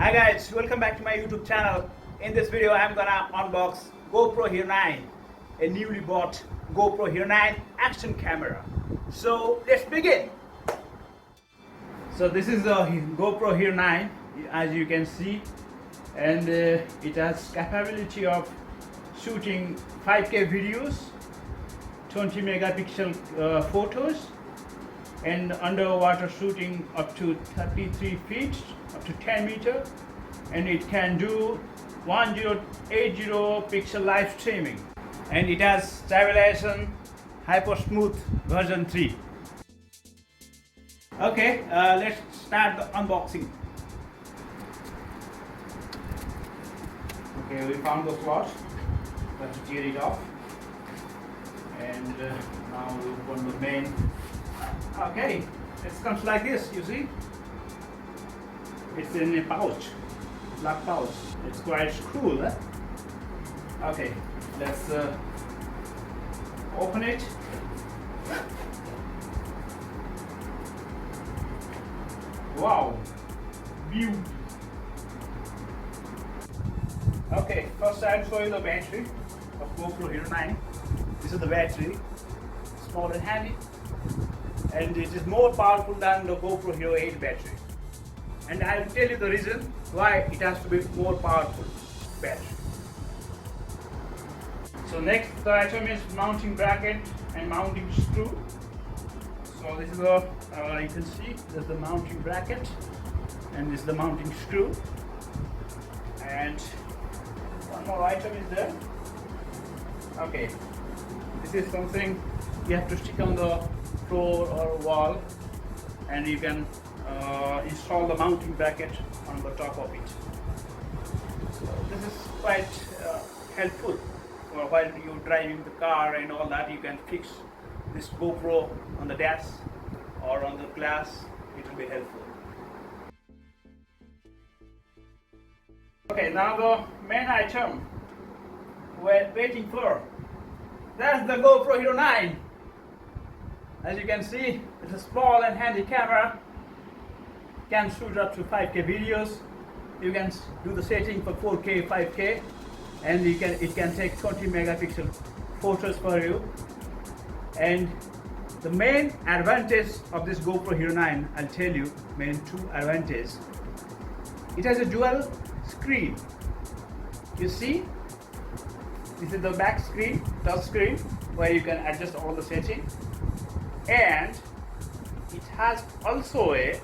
Hi guys, welcome back to my YouTube channel. In this video I'm gonna unbox GoPro Hero 9, a newly bought GoPro Hero 9 action camera. So let's begin. So this is the GoPro Hero 9, as you can see, and it has capability of shooting 5K videos, 20 megapixel photos, and underwater shooting up to 33 feet, up to 10 meters, and it can do 1080 pixel live streaming, and it has stabilization hyper smooth version 3. Okay, let's start the unboxing. Okay, we found the slot. Let's tear it off, and now we open the main. Okay, it comes like this, you see. It's in a pouch, black pouch. It's quite cool, eh? Okay, let's open it. Wow, view. Okay, first I'll show you the battery of GoPro Hero 9. This is the battery, small and handy, and it is more powerful than the GoPro Hero 8 battery. And I will tell you the reason why it has to be more powerful battery. So next the item is mounting bracket and mounting screw. So this is the you can see there's the mounting bracket, and this is the mounting screw, and one more item is there. Okay, this is something you have to stick on the floor or wall, and you can install the mounting bracket on the top of it. So this is quite helpful for while you're driving the car and all that. You can fix this GoPro on the dash or on the glass. It will be helpful. Okay, now the main item we're waiting for. That's the GoPro Hero 9. As you can see, it's a small and handy camera. Can shoot up to 5K videos. You can do the setting for 4K, 5K, and it can take 20 megapixel photos for you. And the main advantage of this GoPro Hero 9, I'll tell you, main two advantages. It has a dual screen. You see, this is the back screen, touch screen, where you can adjust all the settings, and it has also a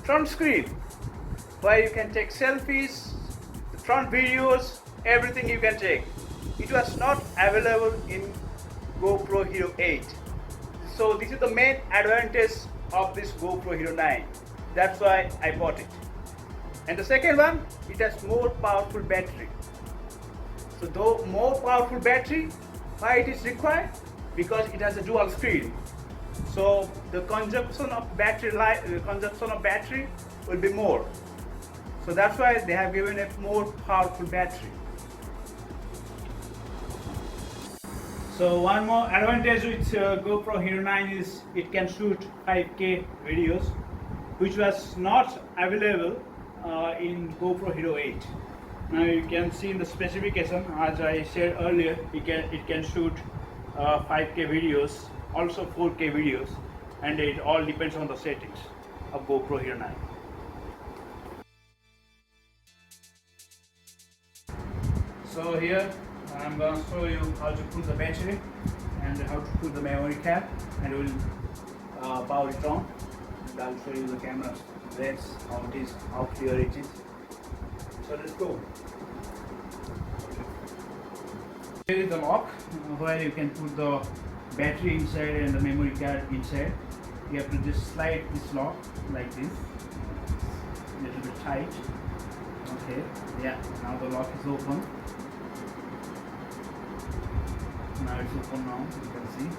front screen where you can take selfies, the front videos, everything you can take. It was not available in GoPro Hero 8. So this is the main advantage of this GoPro Hero 9. That's why I bought it. And the second one, it has more powerful battery. So though more powerful battery, why it is required? Because it has a dual screen. So the consumption of battery will be more. So that's why they have given a more powerful battery. So one more advantage with GoPro Hero 9 is it can shoot 5K videos, which was not available in GoPro Hero 8. Now you can see in the specification, as I said earlier, it can shoot 5K videos, also 4K videos, and it all depends on the settings of GoPro Hero 9. So here I'm going to show you how to put the battery and how to put the memory card, and we'll power it on, and I'll show you the camera lens, how it is, how clear it is. So let's go. Here is the lock where you can put the battery inside and the memory card inside. You have to just slide this lock like this, a little bit tight. Okay, yeah, now the lock is open. Now it's open now, you can see.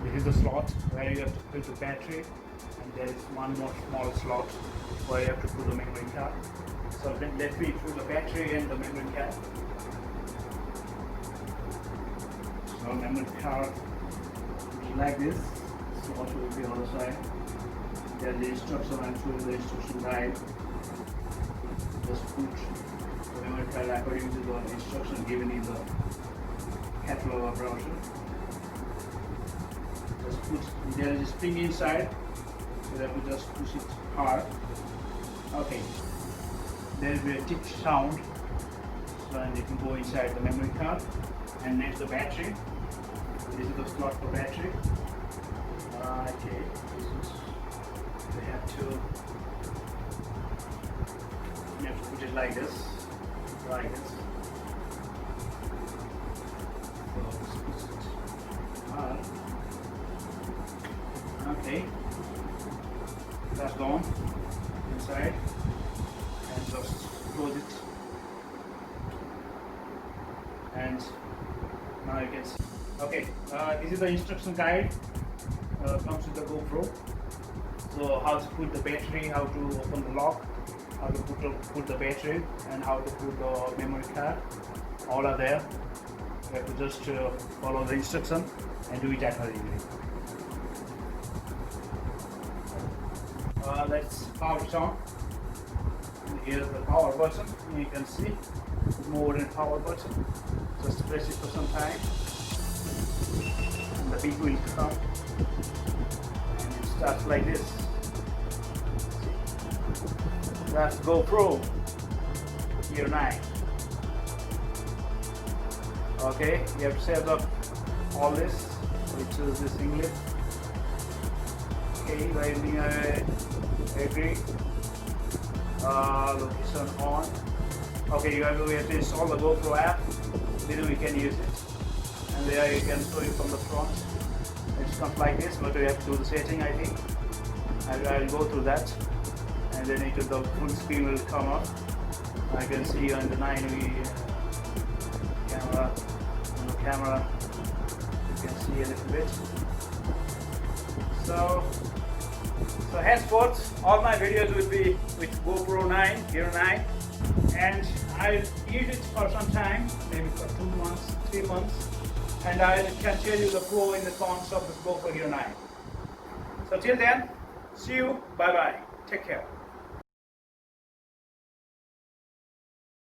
This is the slot where you have to put the battery, and there is one more small slot where you have to put the memory card. So let me put the battery and the memory card. So memory card like this, slot will be on the side. There's the instruction, I'll show you the instruction guide. Just put the memory card according to the instruction given in the catalog or browser. Just put, there is a spring inside, so that we just push it hard. Okay, there will be a tick sound, so and it can go inside the memory card. And next the battery. This is the slot for battery. Okay, this is, we have to put it like this, like this. So let's put it hard. Okay, that's gone inside, and just close it. And now you can see. Okay, this is the instruction guide. Comes with the GoPro. So how to put the battery, how to open the lock, how to put the battery, and how to put the memory card. All are there. You have to just follow the instruction and do it accordingly. Let's power it on. And here's the power button. You can see more than power button. Just press it for some time, and the beep will come, and it starts like this. That's GoPro Hero 9. Okay, you have to set up all this. We choose this English. Okay, writing I agree. Location on. Okay, we have to install the GoPro app. Then we can use it, and there you can show you from the front. It's not like this, but we have to do the setting. I think I'll go through that, and then the full screen will come up. I can see on the 9 camera. On the camera, you can see a little bit. So henceforth, all my videos will be with GoPro 9, Hero 9, and I'll use it for some time, maybe for 2 months, 3 months, and I can tell you the pro and the cons of this GoPro Hero 9. So till then, see you, bye bye, take care.